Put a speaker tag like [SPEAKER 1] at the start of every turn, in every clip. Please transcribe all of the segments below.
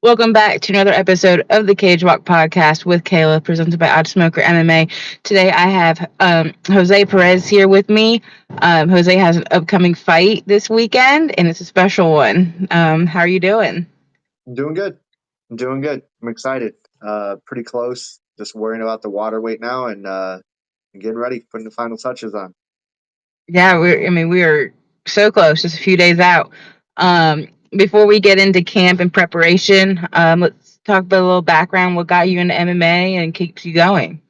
[SPEAKER 1] Welcome back to another episode of the Cage Walk podcast with Kayla, presented by OddSmoker MMA. Today I have José Perez here with me. Jose has an upcoming fight this weekend, and it's a special one. How are you doing?
[SPEAKER 2] I'm doing good. I'm doing good. I'm excited. Pretty close. Just worrying about the water weight now and getting ready, putting the final touches on.
[SPEAKER 1] Yeah, we are so close, just a few days out. Before we get into camp and preparation, let's talk about a little background. What got you into MMA and keeps you going?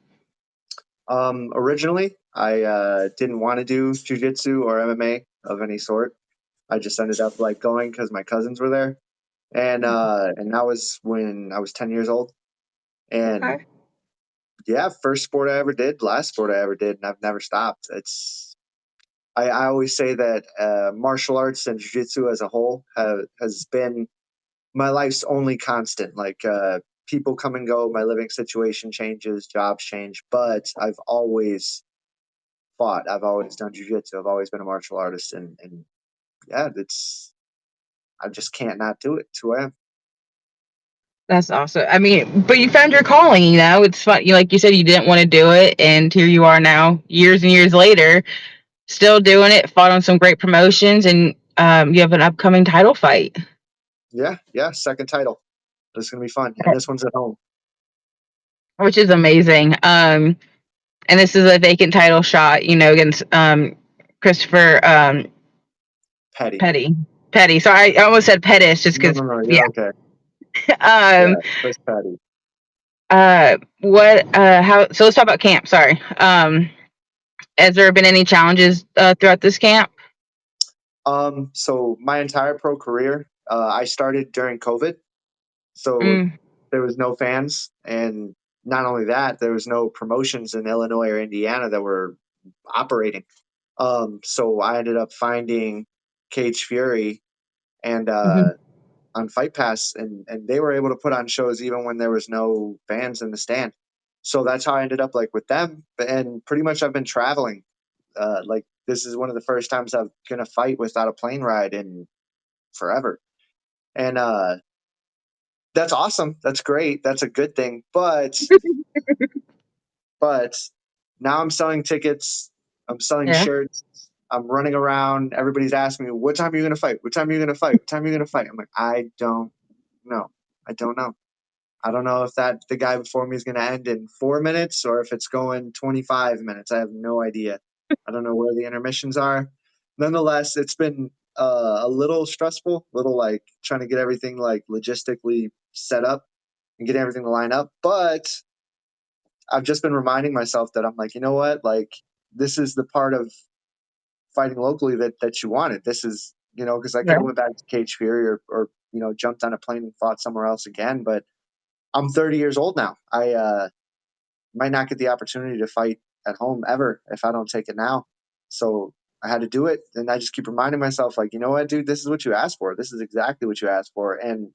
[SPEAKER 2] Originally, I didn't want to do jiu-jitsu or MMA of any sort. I just ended up like going because my cousins were there, and that was when I was 10 years old. And
[SPEAKER 1] Okay.
[SPEAKER 2] yeah, first sport I ever did, last sport I ever did, and I've never stopped. I always say that martial arts and jiu-jitsu as a whole has been my life's only constant. Like people come and go, my living situation changes, jobs change, but I've always fought. I've always done jujitsu. I've always been a martial artist, and yeah, it's I just can't not do it. It's who I am.
[SPEAKER 1] That's awesome. I mean, but you found your calling, it's fun. Like you said, you didn't want to do it, and here you are now, years and years later, still doing it, fought on some great promotions, and you have an upcoming title fight,
[SPEAKER 2] Yeah, yeah. Second title. This is gonna be fun, and this one's at home.
[SPEAKER 1] which is amazing. And this is a vacant title shot, against Christopher
[SPEAKER 2] Petty.
[SPEAKER 1] Petty. Petty. So I almost said Pettis just
[SPEAKER 2] No,
[SPEAKER 1] because,
[SPEAKER 2] no, no.
[SPEAKER 1] yeah.
[SPEAKER 2] You're okay.
[SPEAKER 1] um,
[SPEAKER 2] Yeah, Chris Petty.
[SPEAKER 1] what, how, so let's talk about camp. Sorry. Has there been any challenges throughout this camp?
[SPEAKER 2] So my entire pro career, I started during COVID. So
[SPEAKER 1] Mm.
[SPEAKER 2] there was no fans, and not only that, there was no promotions in Illinois or Indiana that were operating. So I ended up finding Cage Fury and
[SPEAKER 1] Hmm.
[SPEAKER 2] on Fight Pass, and they were able to put on shows even when there was no fans in the stand. So that's how I ended up like with them. And pretty much I've been traveling. Like this is one of the first times I'm gonna fight without a plane ride in forever. And that's awesome. That's great. That's a good thing. But now I'm selling tickets. I'm selling
[SPEAKER 1] Yeah.
[SPEAKER 2] shirts. I'm running around. Everybody's asking me, "What time are you going to fight? What time are you going to fight? What time are you going to fight?" I'm like, I don't know. I don't know. I don't know if that the guy before me is going to end in 4 minutes or if it's going 25 minutes. I have no idea. I don't know where the intermissions are. Nonetheless, it's been a little stressful, little like trying to get everything like logistically set up and get everything to line up. But I've just been reminding myself that I'm like, you know what? Like, this is the part of fighting locally that you wanted. This is, because I could
[SPEAKER 1] Yeah.
[SPEAKER 2] have went back to Cage Fury or jumped on a plane and fought somewhere else again. But I'm 30 years old now. I might not get the opportunity to fight at home ever if I don't take it now. So I had to do it, and I just keep reminding myself, like, you know what, dude, this is what you asked for. This is exactly what you asked for. And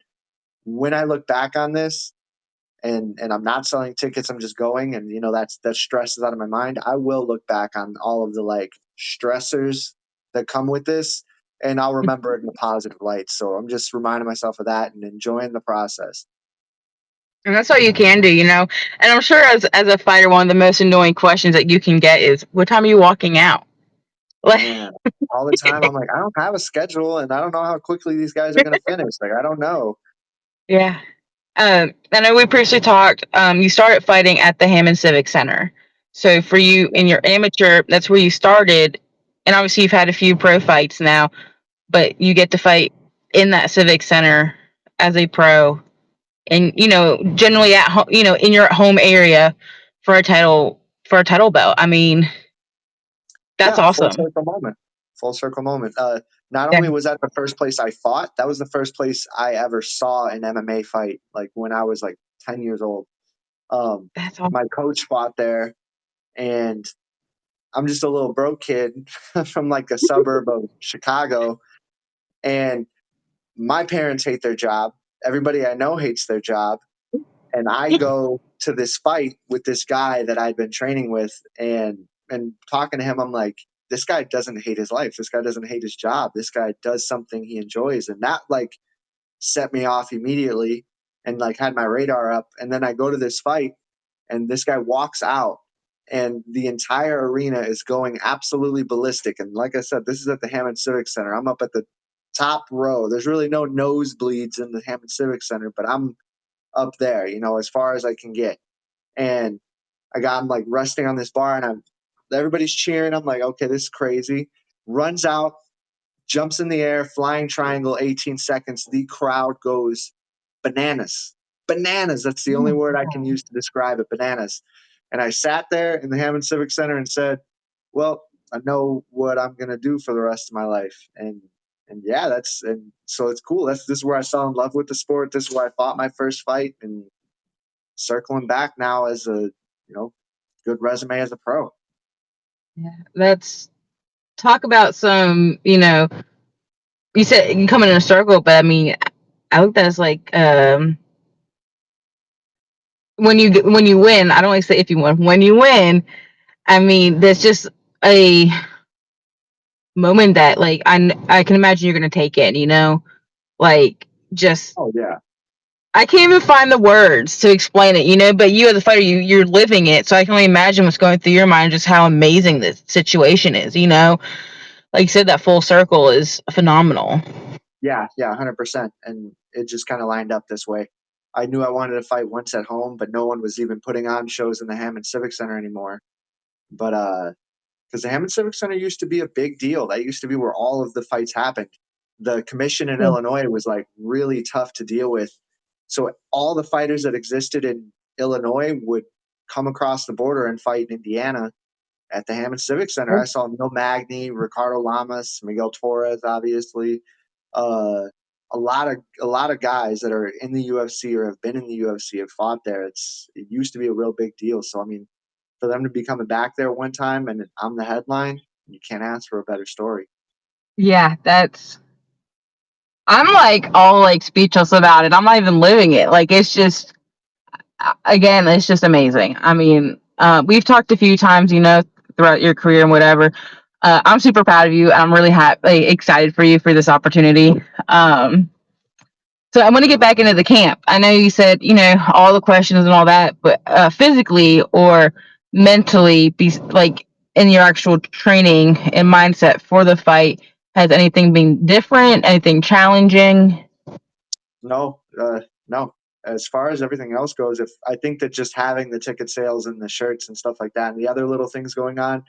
[SPEAKER 2] when I look back on this, and I'm not selling tickets. I'm just going, and that stress is out of my mind. I will look back on all of the like stressors that come with this, and I'll remember it in a positive light. So I'm just reminding myself of that and enjoying the process.
[SPEAKER 1] And that's all you can do, And I'm sure as a fighter, one of the most annoying questions that you can get is, "What time are you walking out?" Like,
[SPEAKER 2] Man, all the time I'm like, I don't have a schedule, and I don't know how quickly these guys are going to finish. Like, I don't know.
[SPEAKER 1] yeah. I know we previously talked. You started fighting at the Hammond Civic Center. So for you in your amateur, that's where you started, and obviously you've had a few pro fights now, but you get to fight in that Civic Center as a pro, and generally at home, in your home area for a title belt. I mean, that's
[SPEAKER 2] Yeah, full
[SPEAKER 1] awesome.
[SPEAKER 2] circle moment. Full circle moment. Not
[SPEAKER 1] Yeah,
[SPEAKER 2] only was that the first place I fought, that was the first place I ever saw an MMA fight. Like when I was like 10 years old. Um,
[SPEAKER 1] that's awesome.
[SPEAKER 2] my coach fought there, and I'm just a little broke kid from like a suburb of Chicago, and my parents hate their job. Everybody I know hates their job, and I go to this fight with this guy that I'd been training with, and talking to him. I'm like, this guy doesn't hate his life. This guy doesn't hate his job. This guy does something he enjoys, and that like set me off immediately and like had my radar up. And then I go to this fight and this guy walks out and the entire arena is going absolutely ballistic. And like I said, this is at the Hammond Civic Center. I'm up at the top row. There's really no nosebleeds in the Hammond Civic Center, but I'm up there, you know, as far as I can get. And I'm like resting on this bar and everybody's cheering. I'm like, okay, this is crazy. Runs out, jumps in the air, flying triangle, 18 seconds. The crowd goes bananas. Bananas. That's the only word I can use to describe it. Bananas. And I sat there in the Hammond Civic Center and said, well, I know what I'm going to do for the rest of my life. And yeah, and so it's cool. This is where I fell in love with the sport. This is where I fought my first fight, and circling back now as a, good resume as a pro.
[SPEAKER 1] Yeah, let's talk about some, you said it can come in a circle, but I mean, I look at that as like, when you win, I don't like to say if you win, when you win, I mean, there's just a moment that like I can imagine you're gonna take it, like just
[SPEAKER 2] Oh yeah.
[SPEAKER 1] I can't even find the words to explain it, but you as a fighter, you're living it, so I can only imagine what's going through your mind, just how amazing this situation is. Like you said, that full circle is phenomenal.
[SPEAKER 2] Yeah, 100%. And it just kind of lined up this way. I knew I wanted to fight once at home, but no one was even putting on shows in the Hammond Civic Center anymore. But because the Hammond Civic Center used to be a big deal. That used to be where all of the fights happened. The commission in
[SPEAKER 1] Yeah.
[SPEAKER 2] Illinois was like really tough to deal with. So all the fighters that existed in Illinois would come across the border and fight in Indiana at the Hammond Civic Center. I saw Neil Magny, Ricardo Lamas, Miguel Torres, obviously. Uh, a lot of guys that are in the UFC or have been in the UFC have fought there. It used to be a real big deal. So I mean, for them to be coming back there one time and I'm the headline, you can't ask for a better story.
[SPEAKER 1] Yeah, I'm like all like speechless about it. I'm not even living it. Like it's just again, it's just amazing. I mean, we've talked a few times, throughout your career and whatever. I'm super proud of you. I'm really happy, excited for you for this opportunity. So I want to get back into the camp. I know you said, all the questions and all that, but physically or mentally, be like in your actual training and mindset for the fight, has anything been different? Anything challenging?
[SPEAKER 2] No, no. As far as everything else goes, if I think that just having the ticket sales and the shirts and stuff like that and the other little things going on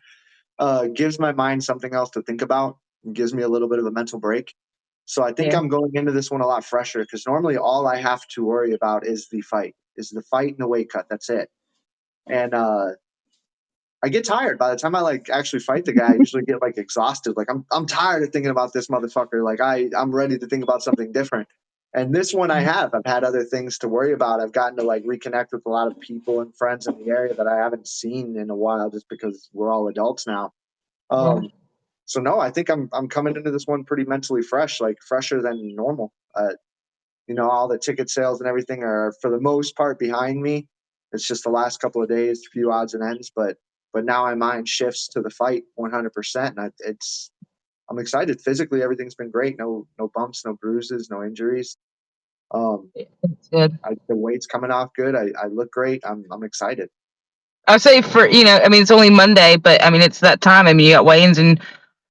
[SPEAKER 2] gives my mind something else to think about and gives me a little bit of a mental break. So I think
[SPEAKER 1] Yeah.
[SPEAKER 2] I'm going into this one a lot fresher because normally all I have to worry about is the fight and the weight cut. That's it. And I get tired by the time I like actually fight the guy. I usually get like exhausted. Like I'm tired of thinking about this motherfucker. Like I'm ready to think about something different. And this one I've had other things to worry about. I've gotten to like reconnect with a lot of people and friends in the area that I haven't seen in a while just because we're all adults now.
[SPEAKER 1] Yeah.
[SPEAKER 2] So no, I think I'm coming into this one pretty mentally fresh, like fresher than normal. All the ticket sales and everything are for the most part behind me. It's just the last couple of days, a few odds and ends, but now my mind shifts to the fight 100%, and I'm excited. Physically, everything's been great. No bumps, no bruises, no injuries.
[SPEAKER 1] It's good.
[SPEAKER 2] The weight's coming off good. I look great. I'm excited.
[SPEAKER 1] I would say I mean, it's only Monday, but I mean, it's that time. I mean, you got weigh-ins in,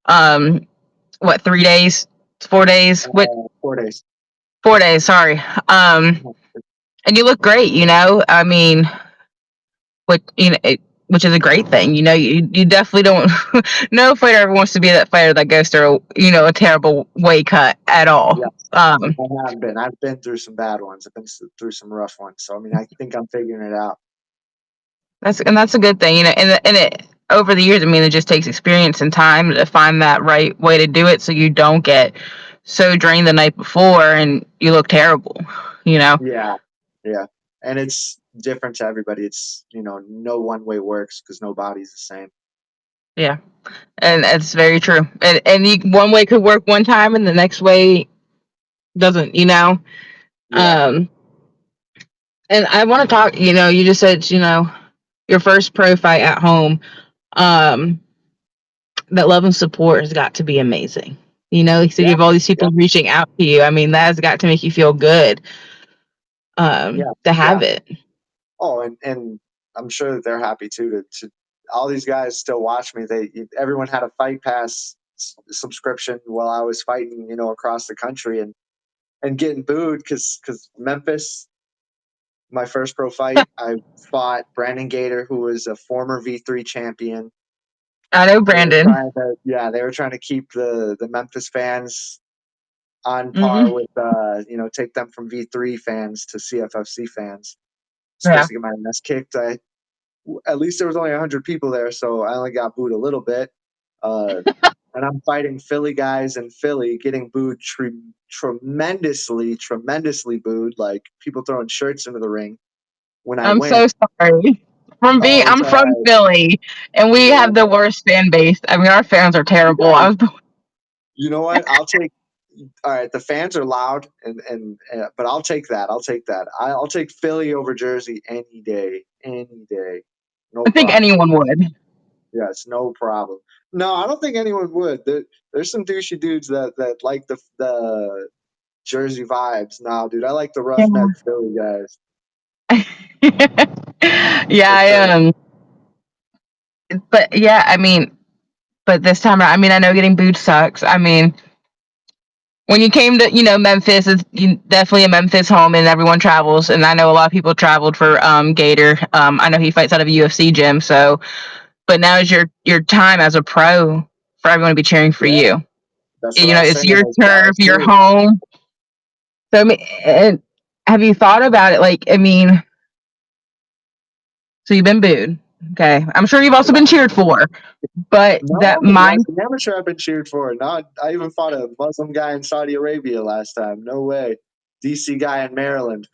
[SPEAKER 1] um, what, 3 days, 4 days? What,
[SPEAKER 2] 4 days.
[SPEAKER 1] 4 days? Sorry. And you look great. I mean, what which is a great thing. You definitely don't. No fighter ever wants to be that fighter that goes through a terrible weight cut at all.
[SPEAKER 2] Yes, I have been. I've been through some bad ones. I've been through some rough ones. So I mean, I think I'm figuring it out.
[SPEAKER 1] That's a good thing. And it over the years, I mean, it just takes experience and time to find that right way to do it, so you don't get so drained the night before and you look terrible.
[SPEAKER 2] Yeah, yeah, and it's different to everybody. It's no one way works because no body's the same.
[SPEAKER 1] Yeah, and it's very true. One way could work one time, and the next way doesn't.
[SPEAKER 2] Yeah.
[SPEAKER 1] Um, and I want to talk. You just said your first pro fight at home. Um, that love and support has got to be amazing. So you
[SPEAKER 2] Yeah,
[SPEAKER 1] have all these people
[SPEAKER 2] yeah,
[SPEAKER 1] reaching out to you. I mean, that has got to make you feel good
[SPEAKER 2] yeah,
[SPEAKER 1] to have
[SPEAKER 2] yeah.
[SPEAKER 1] it.
[SPEAKER 2] Oh, and I'm sure that they're happy too. To all these guys still watch me. Everyone had a Fight Pass subscription while I was fighting, across the country and getting booed because Memphis, my first pro fight, I fought Brandon Gator, who was a former V3 champion.
[SPEAKER 1] I know
[SPEAKER 2] They were
[SPEAKER 1] Brandon.
[SPEAKER 2] trying to, yeah, they were trying to keep the Memphis fans on par
[SPEAKER 1] Hmm.
[SPEAKER 2] with, take them from V3 fans to CFFC fans.
[SPEAKER 1] Yeah.
[SPEAKER 2] Supposed to get my ass kicked. At least there was only 100 people there, so I only got booed a little bit. Uh, and I'm fighting Philly guys in Philly, getting booed tremendously booed, like people throwing shirts into the ring when I
[SPEAKER 1] I'm so
[SPEAKER 2] win.
[SPEAKER 1] sorry.
[SPEAKER 2] Oh, it's
[SPEAKER 1] I'm
[SPEAKER 2] all
[SPEAKER 1] from
[SPEAKER 2] right.
[SPEAKER 1] Philly, and we
[SPEAKER 2] Yeah,
[SPEAKER 1] have the worst fan base. I mean, our fans are
[SPEAKER 2] you
[SPEAKER 1] terrible.
[SPEAKER 2] guys. You know what? I'll take. All right, the fans are loud, but I'll take that. I'll take that. I'll take Philly over Jersey any day, no
[SPEAKER 1] I think
[SPEAKER 2] problem.
[SPEAKER 1] anyone would.
[SPEAKER 2] Yes, no problem. No, I don't think anyone would. There's some douchey dudes that like the Jersey vibes. Nah, dude, I like the roughneck Philly guys
[SPEAKER 1] Yeah,
[SPEAKER 2] for
[SPEAKER 1] I
[SPEAKER 2] sure.
[SPEAKER 1] but yeah, I mean, but this time, I mean, I know getting booed sucks. I mean, when you came to, Memphis, is definitely a Memphis home, and everyone travels. And I know a lot of people traveled for Gator. I know he fights out of a UFC gym. So, but now is your time as a pro for everyone to be cheering for
[SPEAKER 2] Yeah,
[SPEAKER 1] you.
[SPEAKER 2] that's what I was
[SPEAKER 1] It's
[SPEAKER 2] saying to
[SPEAKER 1] your
[SPEAKER 2] those
[SPEAKER 1] turf,
[SPEAKER 2] guys
[SPEAKER 1] your
[SPEAKER 2] too.
[SPEAKER 1] home. So, I mean, and have you thought about it? Like, I mean, so you've been booed. Okay, I'm sure you've also
[SPEAKER 2] Yeah.
[SPEAKER 1] been cheered for, but that
[SPEAKER 2] No,
[SPEAKER 1] mind.
[SPEAKER 2] yes, never sure I've been cheered for. No, I even fought a Muslim guy in Saudi Arabia last time. No way. DC guy in Maryland.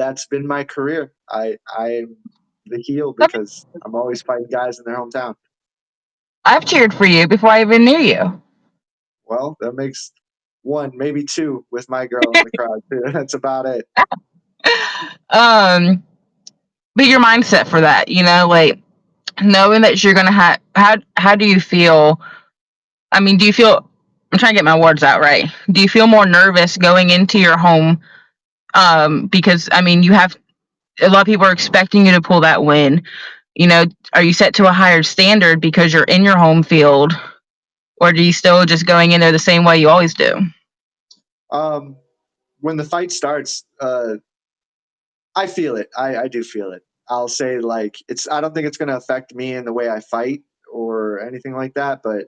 [SPEAKER 2] That's been my career. I'm the heel because I'm always fighting guys in their hometown.
[SPEAKER 1] I've cheered for you before I even knew you.
[SPEAKER 2] Well, that makes one, maybe two with my girl in the crowd too. That's about it.
[SPEAKER 1] um, but your mindset for that, like knowing that you're gonna have how do you feel? I mean, do you feel? I'm trying to get my words out right. Do you feel more nervous going into your home? Because I mean, you have a lot of people are expecting you to pull that win. Are you set to a higher standard because you're in your home field, or do you still just going in there the same way you always do?
[SPEAKER 2] Um, when the fight starts, I feel it. I do feel it. I'll say like it's. I don't think it's going to affect me in the way I fight or anything like that. But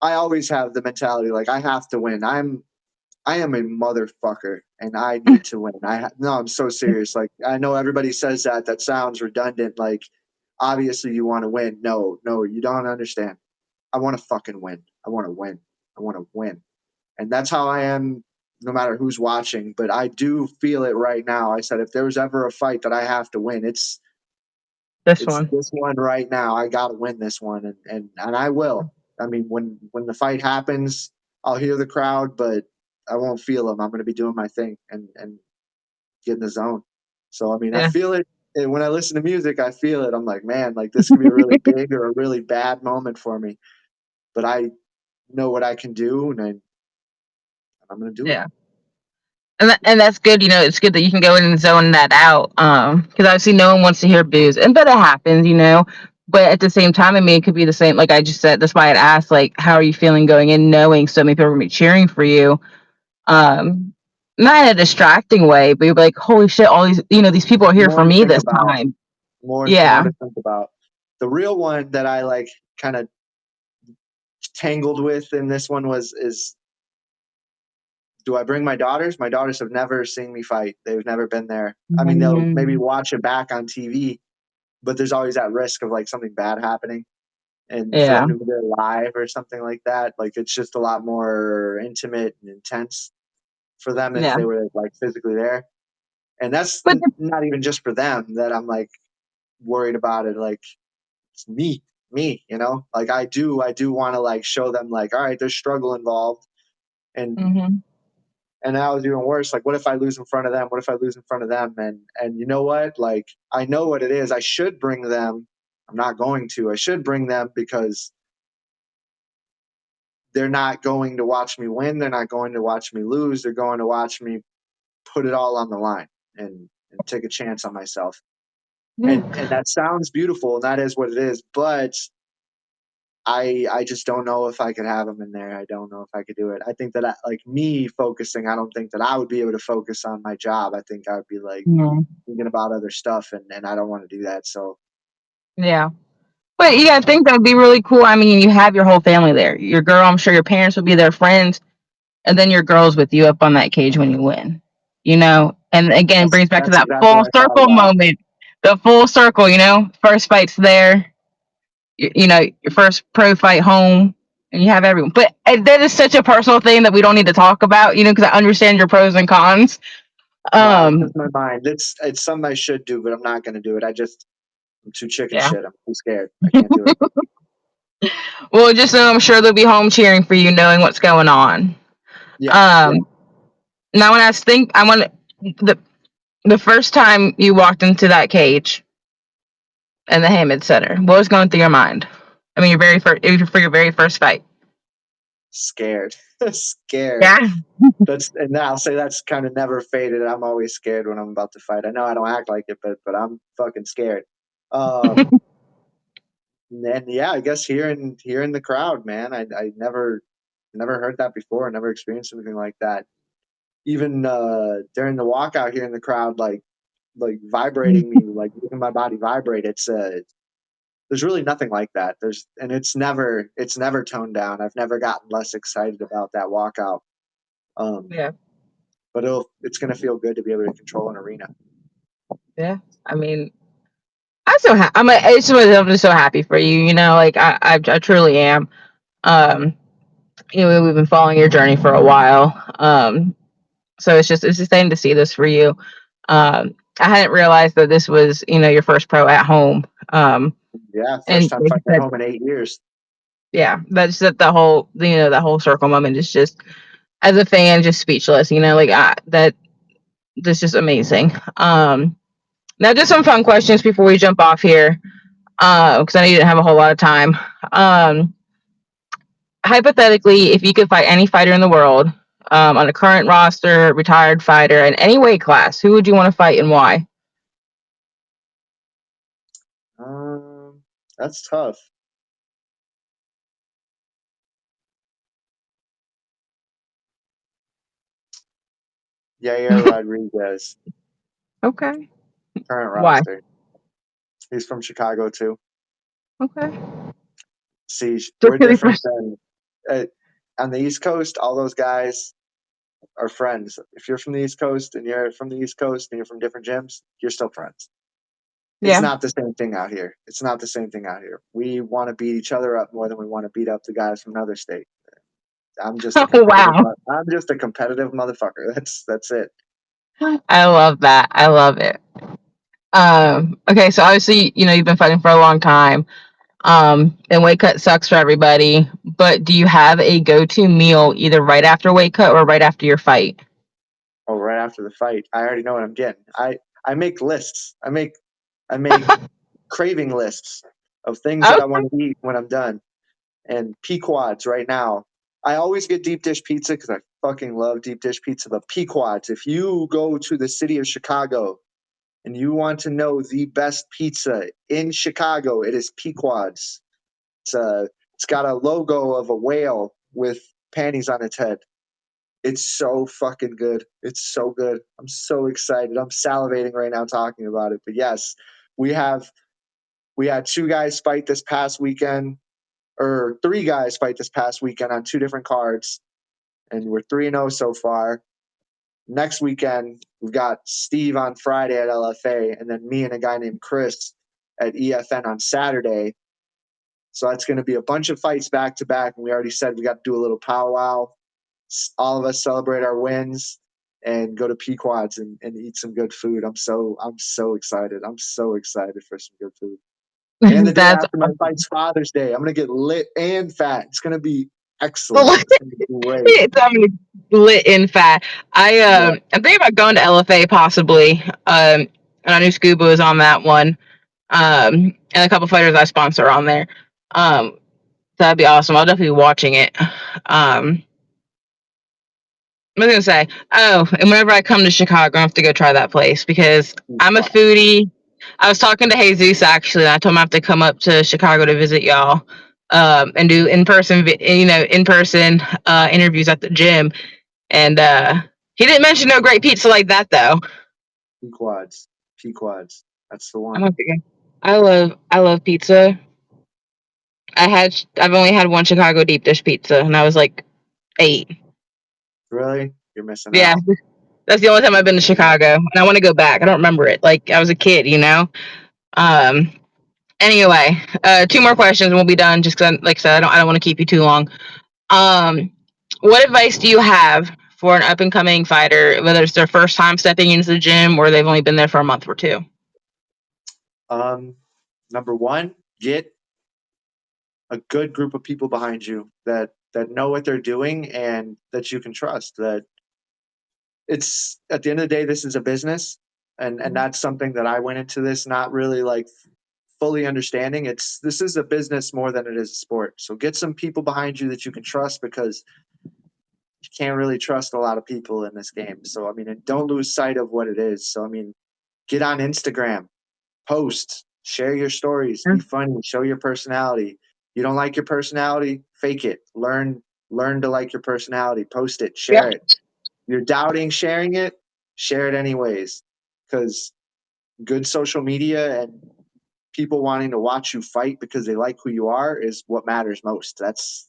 [SPEAKER 2] I always have the mentality like I have to win. I am a motherfucker and I need to win. No, I'm so serious. Like I know everybody says that. That sounds redundant. Like obviously you want to win. No, no, you don't understand. I want to fucking win. I want to win. I want to win. And that's how I am no matter who's watching. But I do feel it right now. I said if there was ever a fight that I have to win,
[SPEAKER 1] This
[SPEAKER 2] it's
[SPEAKER 1] one.
[SPEAKER 2] this one right now. I gotta win this one and I will. I mean when the fight happens, I'll hear the crowd, but I won't feel them. I'm gonna be doing my thing and get in the zone. So I mean I
[SPEAKER 1] Yeah.
[SPEAKER 2] feel it. And when I listen to music, I feel it. I'm like, man, like this could be a really big or a really bad moment for me. But I know what I can do and I'm gonna do it.
[SPEAKER 1] Yeah. And that's good. It's good that you can go in and zone that out. Because obviously no one wants to hear booze, and but it happens. But at the same time, I mean, it could be the same. Like I just said, that's why I'd asked, like, how are you feeling going in, knowing so many people are gonna be cheering for you. Not in a distracting way, but you're like, holy shit, all these people are here for
[SPEAKER 2] More to
[SPEAKER 1] me
[SPEAKER 2] think
[SPEAKER 1] this
[SPEAKER 2] about.
[SPEAKER 1] time.
[SPEAKER 2] More
[SPEAKER 1] Yeah.
[SPEAKER 2] to think about. The real one that I like kind of tangled with in this one was is do I bring my daughters? My daughters have never seen me fight. They've never been there. I mean, they'll maybe
[SPEAKER 1] Mm,
[SPEAKER 2] watch it back on TV, but there's always that risk of like something bad happening. And for
[SPEAKER 1] yeah.
[SPEAKER 2] them to be there live or something like that, like it's just a lot more intimate and intense for them if
[SPEAKER 1] Yeah.
[SPEAKER 2] they were like physically there. And that's
[SPEAKER 1] But
[SPEAKER 2] not even just for them that I'm like worried about it. Like it's me, like I do want to like show them like, all right, there's struggle involved. And
[SPEAKER 1] mhm.
[SPEAKER 2] and that was even worse. Like, what if I lose in front of them? What if I lose in front of them? And you know what? Like, I know what it is. I should bring them. I'm not going to. I should bring them because they're not going to watch me win. They're not going to watch me lose. They're going to watch me put it all on the line and take a chance on myself. And that sounds beautiful, and that is what it is. But I just don't know if I could have them in there. I don't know if I could do it. I think that like me focusing, I don't think that I would be able to focus on my job. I think I would be like thinking about other stuff, and I don't want to do that. So
[SPEAKER 1] Yeah. But yeah, I think that would be really cool. I mean, you have your whole family there. Your girl, I'm sure your parents would be there, friends, and then your girl's with you up on that cage when you win. And again, it brings back to
[SPEAKER 2] that's
[SPEAKER 1] that
[SPEAKER 2] exactly
[SPEAKER 1] full
[SPEAKER 2] what I thought
[SPEAKER 1] circle
[SPEAKER 2] about.
[SPEAKER 1] moment. The full circle, first fight's there. Your first pro fight home, and you have everyone. But that is such a personal thing that we don't need to talk about, because I understand your pros and cons.
[SPEAKER 2] No, it's just my mind. It's something I should do, but I'm not going to do it. I'm too chicken
[SPEAKER 1] Yeah.
[SPEAKER 2] shit. I'm too scared. I can't do it.
[SPEAKER 1] Well, just know I'm sure they'll be home cheering for you, knowing what's going on.
[SPEAKER 2] Yeah,
[SPEAKER 1] Um,
[SPEAKER 2] yeah.
[SPEAKER 1] Now, when I want the first time you walked into that cage in the Hammond Center, what was going through your mind? I mean, for your very first fight.
[SPEAKER 2] Scared, scared.
[SPEAKER 1] Yeah.
[SPEAKER 2] And I'll say that's kind of never faded. I'm always scared when I'm about to fight. I know I don't act like it, but I'm fucking scared. And yeah, I guess hearing the crowd, man, I never heard that before. Never experienced anything like that. Even during the walkout, hearing the crowd like vibrating me, like making my body vibrate. There's really nothing like that. It's never toned down. I've never gotten less excited about that walkout.
[SPEAKER 1] Yeah.
[SPEAKER 2] But it's gonna feel good to be able to control an arena.
[SPEAKER 1] Yeah. I mean, I'm just so happy for you. Like I truly am. Um, we've been following your journey for a while. So it's just exciting to see this for you. I hadn't realized that this was, your first pro at home.
[SPEAKER 2] Yeah, first
[SPEAKER 1] And
[SPEAKER 2] time
[SPEAKER 1] like you
[SPEAKER 2] fighting at
[SPEAKER 1] said,
[SPEAKER 2] home in 8 years.
[SPEAKER 1] yeah, that's just the whole, that whole circle moment is just, as a fan, just speechless. That's just amazing. Now just some fun questions before we jump off here, because I know you didn't have a whole lot of time. Um, Hypothetically, if you could fight any fighter in the world, on a current roster, retired fighter, in any weight class, who would you want to fight and why?
[SPEAKER 2] That's tough. Yair Rodriguez,
[SPEAKER 1] Okay.
[SPEAKER 2] current
[SPEAKER 1] Why?
[SPEAKER 2] roster. He's from Chicago too.
[SPEAKER 1] Okay.
[SPEAKER 2] See,
[SPEAKER 1] Just
[SPEAKER 2] we're
[SPEAKER 1] really
[SPEAKER 2] different
[SPEAKER 1] first.
[SPEAKER 2] than on the East Coast. All those guys are friends. If you're from the East Coast and you're from the East Coast and you're from different gyms, you're still friends. It's
[SPEAKER 1] Yeah.
[SPEAKER 2] not the same thing out here. It's not the same thing out here. We want to beat each other up more than we want to beat up the guys from another state. I'm just a
[SPEAKER 1] Oh,
[SPEAKER 2] competitive.
[SPEAKER 1] wow.
[SPEAKER 2] I'm just a competitive motherfucker. That's it.
[SPEAKER 1] I love that. I love it. Okay, so obviously, you've been fighting for a long time. And weight cut sucks for everybody, but do you have a go-to meal either right after weight cut or right after your fight?
[SPEAKER 2] Oh, right after the fight, I already know what I'm getting. I make lists. I make craving lists of things that I
[SPEAKER 1] Okay.
[SPEAKER 2] want to eat when I'm done. And Pequods right now. I always get deep dish pizza because I fucking love deep dish pizza. But Pequods, if you go to the city of Chicago and you want to know the best pizza in Chicago, it is Pequods. It's got a logo of a whale with panties on its head. It's so fucking good. It's so good. I'm so excited. I'm salivating right now talking about it. But yes, we have we had two guys fight this past weekend, or three guys fight this past weekend on two different cards, and we're 3-0 so far. Next weekend, we've got Steve on Friday at LFA, and then me and a guy named Chris at EFN on Saturday. So that's going to be a bunch of fights back to back. And we already said we got to do a little powwow. All of us celebrate our wins and go to Pequods and eat some good food. I'm so excited. I'm so excited for some good food. And the day
[SPEAKER 1] That's
[SPEAKER 2] after my fight's Father's Day. I'm gonna get lit and fat. It's gonna be excellent.
[SPEAKER 1] awesome.
[SPEAKER 2] It's gonna be great.
[SPEAKER 1] It's lit and fat.
[SPEAKER 2] Yeah.
[SPEAKER 1] I'm thinking about going to LFA possibly. And I knew Scuba was on that one. And a couple fighters I sponsor on there. Um, that'd be awesome. I'll definitely be watching it. What was I gonna say? Oh, and whenever I come to Chicago, I have to go try that place because I'm a foodie. I was talking to Jesus actually, and I told him I have to come up to Chicago to visit y'all, and do in person, interviews at the gym. And he didn't mention no great pizza like that though.
[SPEAKER 2] Pequods. Pequods. That's the
[SPEAKER 1] I'm
[SPEAKER 2] one.
[SPEAKER 1] not thinking. I love pizza. I've only had one Chicago deep dish pizza, and I was like 8.
[SPEAKER 2] Really? You're missing
[SPEAKER 1] Yeah,
[SPEAKER 2] out.
[SPEAKER 1] that's the only time I've been to
[SPEAKER 2] Missing out.
[SPEAKER 1] Chicago, and I want to go back. I don't remember it. Like I was a kid, you know. Um. Anyway, 2 more questions and we'll be done. Just because, like I said, I don't want to keep you too long. Um, what advice do you have for an up and coming fighter, whether it's their first time stepping into the gym or they've only been there for a month or 2?
[SPEAKER 2] Number one, get a good group of people behind you that know what they're doing and that you can trust. That it's at the end of the day, this is a business, and that's something that I went into this not really like fully understanding. This is a business more than it is a sport. So get some people behind you that you can trust because you can't really trust a lot of people in this game. So I mean, and don't lose sight of what it is. So I mean, get on Instagram, post, share your stories, be funny, show your personality. You don't like your personality, fake it. Learn to like your personality. Post it,
[SPEAKER 1] Yeah,
[SPEAKER 2] share it. You're doubting sharing it, share it anyways. Because good social media and people wanting to watch you fight because they like who you are is what matters most. That's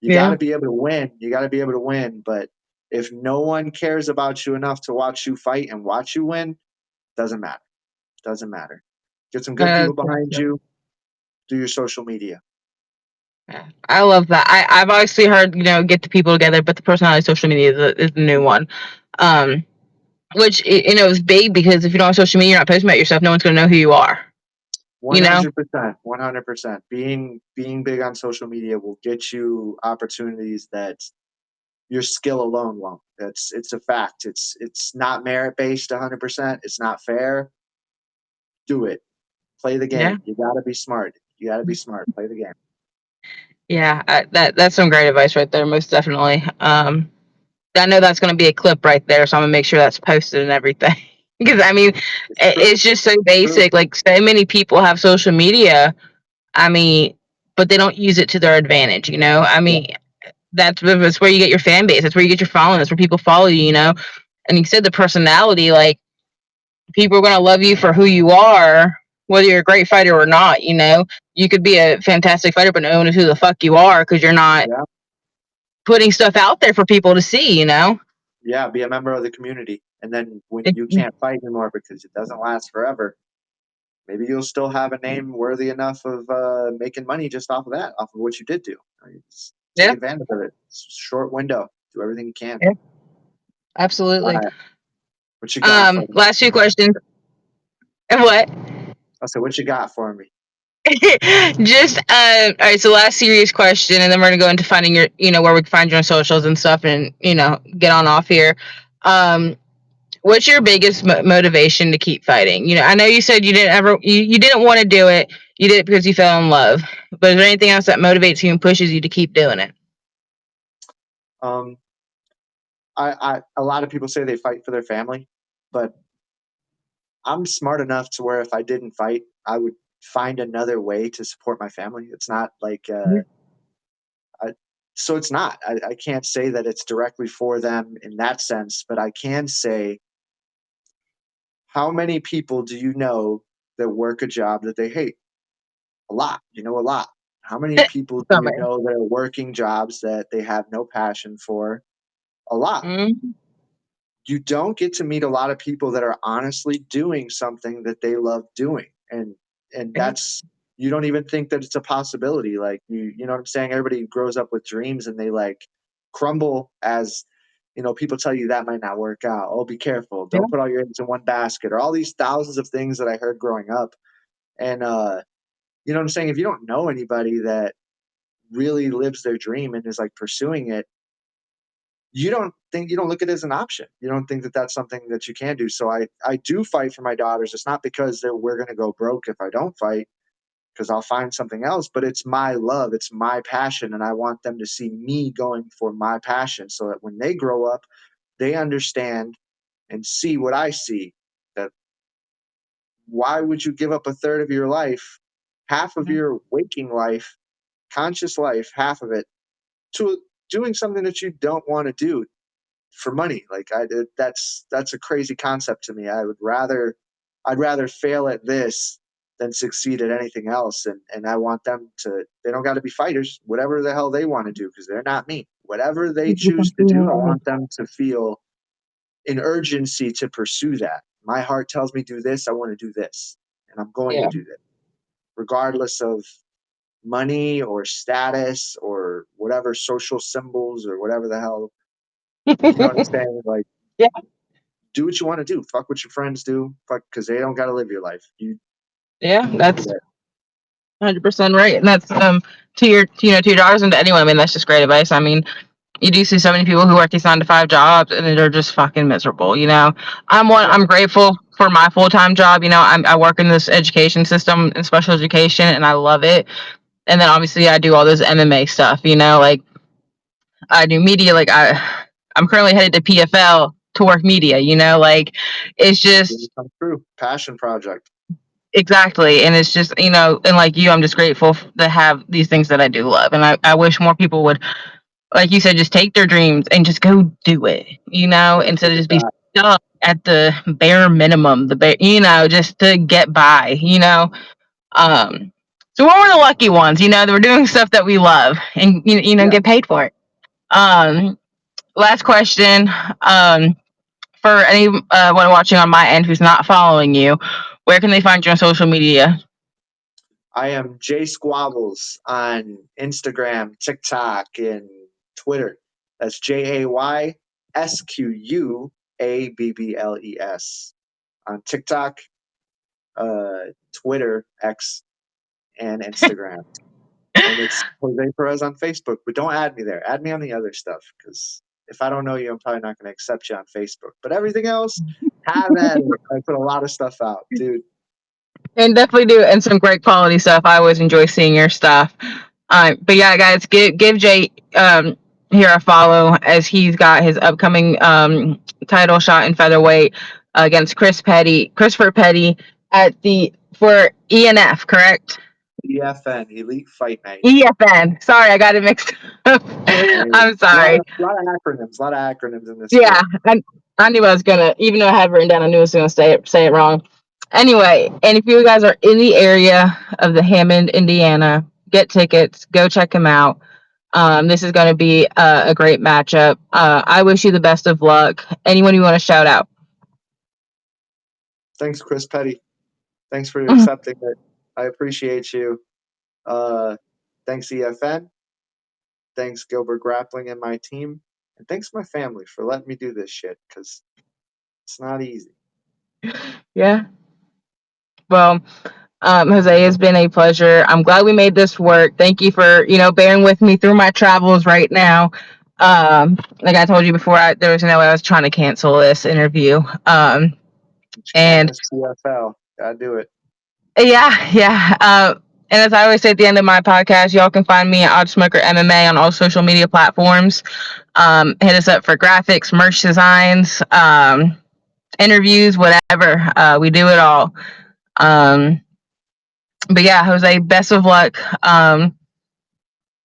[SPEAKER 2] you got
[SPEAKER 1] yeah,
[SPEAKER 2] to be able to win. You got to be able to win. But if no one cares about you enough to watch you fight and watch you win, doesn't matter. Doesn't matter. Get some good people behind you. Do your social media.
[SPEAKER 1] yeah. I love that. I've obviously heard get the people together, but the personality social media is the new one. Um, which is big because if you don't have social media, you're not posting about yourself. No one's gonna know who you are.
[SPEAKER 2] One
[SPEAKER 1] You know?
[SPEAKER 2] hundred percent. 100%. Being big on social media will get you opportunities that your skill alone won't. It's a fact. It's not merit based 100%. It's not fair. Do it. Play the
[SPEAKER 1] Yeah.
[SPEAKER 2] game. You got to be smart. You got to be smart. Play the game.
[SPEAKER 1] Yeah, that's some great advice right there, most definitely. I know that's going to be a clip right there, so I'm gonna make sure that's posted and everything. Because I mean,
[SPEAKER 2] It's true.
[SPEAKER 1] it's just so
[SPEAKER 2] True.
[SPEAKER 1] basic. Like so many people have social media. I mean, but they don't use it to their advantage. I
[SPEAKER 2] Yeah.
[SPEAKER 1] mean, that's where you get your fan base. That's where you get your following. That's where people follow you. And you said the personality. Like people are going to love you for who you are, whether you're a great fighter or not. You could be a fantastic fighter, but no one knows who the fuck you are because you're not
[SPEAKER 2] Yeah.
[SPEAKER 1] putting stuff out there for people to see.
[SPEAKER 2] Yeah. Be a member of the community. And then when you can't fight anymore because it doesn't last forever, maybe you'll still have a name worthy enough of making money just off of that, off of what you did do. Just take
[SPEAKER 1] Yeah,
[SPEAKER 2] advantage of it. It's a short window. Do everything you can.
[SPEAKER 1] yeah,
[SPEAKER 2] All
[SPEAKER 1] absolutely.
[SPEAKER 2] right. What you got for me?
[SPEAKER 1] Last 2 questions. And what?
[SPEAKER 2] I said, what you got for me?
[SPEAKER 1] Just all right. So last serious question, and then we're gonna go into finding your, where we can find you on socials and stuff, and get on off here. Um, what's your biggest motivation to keep fighting? I know you said you didn't want to do it. You did it because you fell in love. But is there anything else that motivates you and pushes you to keep doing it?
[SPEAKER 2] Um, a lot of people say they fight for their family, but I'm smart enough to where if I didn't fight, I would find another way to support my family. It's not like I, so it's not. I can't say that it's directly for them in that sense, but I can say how many people do you know that work a job that they hate? A lot. You know, a lot. How many people do you know that are working jobs that they have no passion for? A lot.
[SPEAKER 1] Mm-hmm.
[SPEAKER 2] You don't get to meet a lot of people that are honestly doing something that they love doing. And that's you don't even think that it's a possibility. Like you know what I'm saying? Everybody grows up with dreams and they like crumble as people tell you that might not work out. Oh, be careful.
[SPEAKER 1] Yeah,
[SPEAKER 2] Don't put all your eggs in one basket or all these thousands of things that I heard growing up. And you know what I'm saying? If you don't know anybody that really lives their dream and is like pursuing it, you don't look at it as an option. You don't think that that's something that you can do. So I do fight for my daughters. It's not because we're going to go broke if I don't fight, because I'll find something else, but it's my love, it's my passion, and I want them to see me going for my passion so that when they grow up, they understand and see what I see. That why would you give up a third of your life, half of your waking life, conscious life, half of it, to doing something that you don't want to do for money? Like that's a crazy concept to me. I'd rather fail at this than succeed at anything else. And I want them to, they don't got to be fighters, whatever the hell they want to do, because they're not me. Whatever they choose to do, I want them to feel an urgency to pursue that. My heart tells me do this, I want to do this. And I'm going to
[SPEAKER 1] Yeah.
[SPEAKER 2] do that, regardless of money or status or whatever social symbols or whatever the hell. You know what I'm saying? Like,
[SPEAKER 1] Yeah.
[SPEAKER 2] do what you want to do. Fuck what your friends do. Fuck, because they don't got to live your life.
[SPEAKER 1] Yeah,
[SPEAKER 2] You do
[SPEAKER 1] that's
[SPEAKER 2] that.
[SPEAKER 1] 100% right. And that's to your to your daughters and to anyone. I mean, that's just great advice. I mean, you do see so many people who work these 9 to 5 jobs and they're just fucking miserable.
[SPEAKER 2] Yeah.
[SPEAKER 1] I'm grateful for my full-time job. I work in this education system in special education and I love it. And then obviously I do all this MMA stuff. Like I do media. Like I'm currently headed to PFL to work media. Like it's just
[SPEAKER 2] Come true. Passion project.
[SPEAKER 1] exactly. And it's just and like you, I'm just grateful to have these things that I do love. And I wish more people would, like you said, just take their dreams and just go do it, instead of just be stuck at the bare minimum, just to get by. So we're the lucky ones, that we're doing stuff that we love and,
[SPEAKER 2] Yeah.
[SPEAKER 1] get paid for it. Last question. For anyone watching on my end who's not following you, where can they find you on social media?
[SPEAKER 2] I am Jay Squabbles on Instagram, TikTok, and Twitter. That's JaySquabbles on TikTok, Twitter, X, and Instagram. And it's Jose Perez on Facebook. But don't add me there. Add me on the other stuff, because if I don't know you, I'm probably not going to accept you on Facebook. But everything else, have at it. I put a lot of stuff out, dude.
[SPEAKER 1] And definitely do, and some great quality stuff. I always enjoy seeing your stuff. But yeah, guys, give Jay here a follow as he's got his upcoming title shot in featherweight against Christopher Petty for ENF, correct?
[SPEAKER 2] EFN, Elite Fight Night.
[SPEAKER 1] EFN. Sorry, I got it mixed up. I'm sorry.
[SPEAKER 2] A lot of acronyms in this
[SPEAKER 1] Yeah,
[SPEAKER 2] sport.
[SPEAKER 1] I knew I was gonna, even though I had it written down, I knew I was gonna say it wrong. Anyway, and if you guys are in the area of the Hammond, Indiana, get tickets, go check him out. This is going to be a great matchup. I wish you the best of luck. Anyone you want to shout out?
[SPEAKER 2] Thanks, Chris Petty. Thanks for accepting it. I appreciate you. Thanks, EFN. Thanks, Gilbert Grappling and my team. And thanks, my family, for letting me do this shit, because it's not easy.
[SPEAKER 1] Yeah. Well, Jose, it's been a pleasure. I'm glad we made this work. Thank you for, bearing with me through my travels right now. Like I told you before, there was no way I was trying to cancel this interview.
[SPEAKER 2] Can't
[SPEAKER 1] And
[SPEAKER 2] miss PFL. Gotta do it.
[SPEAKER 1] yeah. And as I always say at the end of my podcast, y'all can find me at OddSmokerMMA on all social media platforms. Hit us up for graphics, merch designs, interviews, whatever. We do it all. But yeah, Jose, best of luck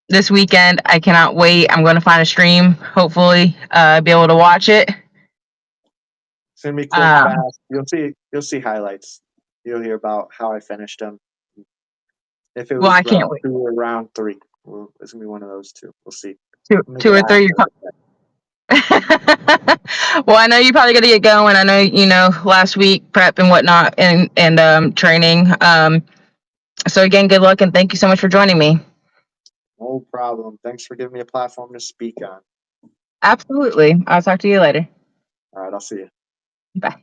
[SPEAKER 1] this weekend. I cannot wait. I'm going to find a stream, hopefully, be able to watch it.
[SPEAKER 2] It's gonna be quick, fast. You'll see highlights. You'll hear about how I finished them. If it
[SPEAKER 1] Well,
[SPEAKER 2] was
[SPEAKER 1] I can't
[SPEAKER 2] round
[SPEAKER 1] wait.
[SPEAKER 2] 2 or round 3, well, it's gonna be one of those two. We'll see.
[SPEAKER 1] Two or three. Well, I know you probably got to get going. I know last week prep and whatnot and training. So again, good luck and thank you so much for joining me.
[SPEAKER 2] No problem. Thanks for giving me a platform to speak on.
[SPEAKER 1] Absolutely. I'll talk to you later.
[SPEAKER 2] All right, I'll see you.
[SPEAKER 1] Bye.